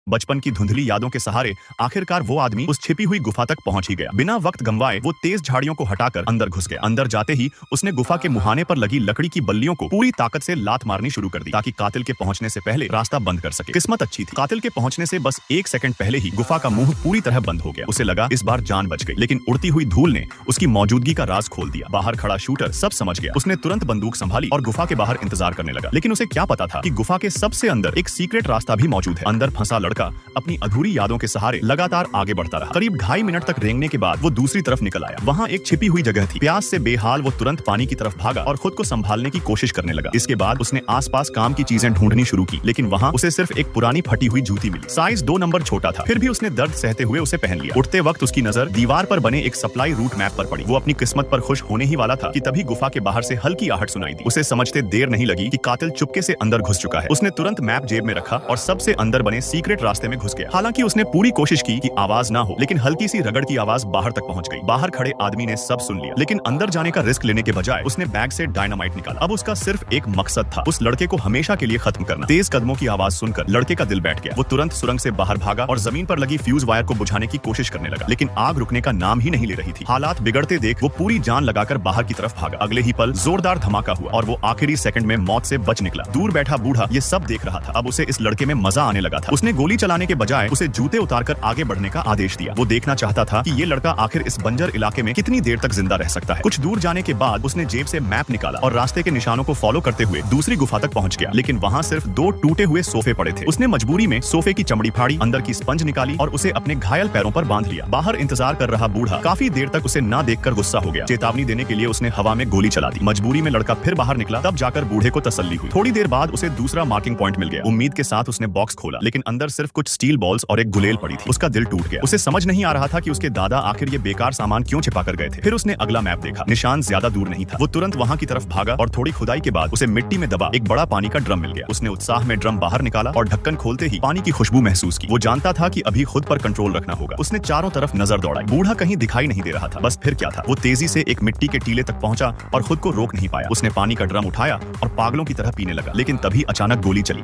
बचपन की धुंधली यादों के सहारे आखिरकार वो आदमी उस छिपी हुई गुफा तक पहुंच ही गया। बिना वक्त गंवाए वो तेज झाड़ियों को हटाकर अंदर घुस गया। अंदर जाते ही उसने गुफा के मुहाने पर लगी लकड़ी की बल्लियों को पूरी ताकत से लात मारनी शुरू कर दी ताकि कातिल के पहुंचने से पहले रास्ता बंद कर सके। किस्मत अच्छी थी, कातिल के पहुंचने से बस 1 सेकंड पहले ही गुफा का मुंह पूरी तरह बंद हो गया। उसे लगा इस बार जान बच गई, लेकिन उड़ती हुई धूल ने उसकी मौजूदगी का राज खोल दिया। बाहर खड़ा शूटर सब समझ गया। उसने तुरंत बंदूक संभाली और गुफा के बाहर इंतजार करने लगा। लेकिन उसे क्या पता था कि गुफा के सबसे अंदर एक सीक्रेट रास्ता भी मौजूद है। अंदर फंसा लड़का अपनी अधूरी यादों के सहारे लगातार आगे बढ़ता रहा। करीब 2.5 मिनट तक रेंगने के बाद वो दूसरी तरफ निकल आया। वहाँ एक छिपी हुई जगह थी। प्यास से बेहाल वो तुरंत पानी की तरफ भागा और खुद को संभालने की कोशिश करने लगा। इसके बाद उसने आसपास काम की चीजें ढूंढनी शुरू की, लेकिन वहाँ उसे सिर्फ एक पुरानी फटी हुई जूती मिली। साइज 2 नंबर छोटा था, फिर भी उसने दर्द सहते हुए उसे पहन लिया। उठते वक्त उसकी नजर दीवार पर बने एक सप्लाई रूट मैप पर पड़ी। वो अपनी किस्मत पर खुश होने ही वाला था कि तभी गुफा के बाहर से हल्की आहट सुनाई दी। उसे समझते देर नहीं लगी कि कातिल चुपके से अंदर घुस चुका है। उसने तुरंत मैप जेब में रखा और सबसे अंदर बने सीक्रेट रास्ते में घुस गया। हालांकि उसने पूरी कोशिश की कि आवाज ना हो, लेकिन हल्की सी रगड़ की आवाज बाहर तक पहुंच गई। बाहर खड़े आदमी ने सब सुन लिया, लेकिन अंदर जाने का रिस्क लेने के बजाय उसने बैग से डायनामाइट निकाला। अब उसका सिर्फ एक मकसद था, उस लड़के को हमेशा के लिए खत्म करना। तेज कदमों की आवाज सुनकर लड़के का दिल बैठ गया। वो तुरंत सुरंग से बाहर भागा और जमीन पर लगी फ्यूज वायर को बुझाने की कोशिश करने लगा, लेकिन आग रुकने का नाम ही नहीं ले रही थी। हालात बिगड़ते देख वो पूरी जान लगाकर बाहर की तरफ भागा। अगले ही पल जोरदार धमाका हुआ और वो आखिरी सेकंड में मौत से बच निकला। दूर बैठा बूढ़ा ये सब देख रहा था। अब उसे इस लड़के में मजा आने लगा था। उसने गोली चलाने के बजाय उसे जूते उतारकर आगे बढ़ने का आदेश दिया। वो देखना चाहता था कि ये लड़का आखिर इस बंजर इलाके में कितनी देर तक जिंदा रह सकता है। कुछ दूर जाने के बाद उसने जेब से मैप निकाला और रास्ते के निशानों को फॉलो करते हुए दूसरी गुफा तक पहुंच गया, लेकिन वहां सिर्फ 2 टूटे हुए सोफे पड़े थे। उसने मजबूरी में सोफे की चमड़ी फाड़ी, अंदर की स्पंज निकाली और उसे अपने घायल पैरों पर बांध लिया। बाहर इंतजार कर रहा बूढ़ा काफी देर तक उसे ना देखकर गुस्सा हो गया। चेतावनी देने के लिए उसने हवा में गोली चला दी। मजबूरी में लड़का फिर बाहर निकला, तब जाकर बूढ़े को तसल्ली हुई। थोड़ी देर बाद उसे दूसरा मार्किंग पॉइंट मिल गया। उम्मीद के साथ उसने बॉक्स खोला, लेकिन अंदर सिर्फ कुछ स्टील बॉल्स और एक गुलेल पड़ी थी। उसका दिल टूट गया। उसे समझ नहीं आ रहा था कि उसके दादा आखिर ये बेकार सामान क्यों छिपा कर गए थे। फिर उसने अगला मैप देखा, निशान ज्यादा दूर नहीं था। वो तुरंत वहां की तरफ भागा और थोड़ी खुदाई के बाद उसे मिट्टी में दबा एक बड़ा पानी का ड्रम मिल गया। उसने उत्साह में ड्रम बाहर निकाला और ढक्कन खोलते ही पानी की खुशबू महसूस की। वो जानता था कि अभी खुद पर कंट्रोल रखना होगा। उसने चारों तरफ नजर दौड़ाई। बूढ़ा कहीं दिखाई नहीं दे रहा था। बस फिर क्या था, वो तेजी से एक मिट्टी के टीले तक पहुंचा और खुद को रोक नहीं पाया। उसने पानी का ड्रम उठाया और पागलों की तरह पीने लगा, लेकिन तभी अचानक गोली चली।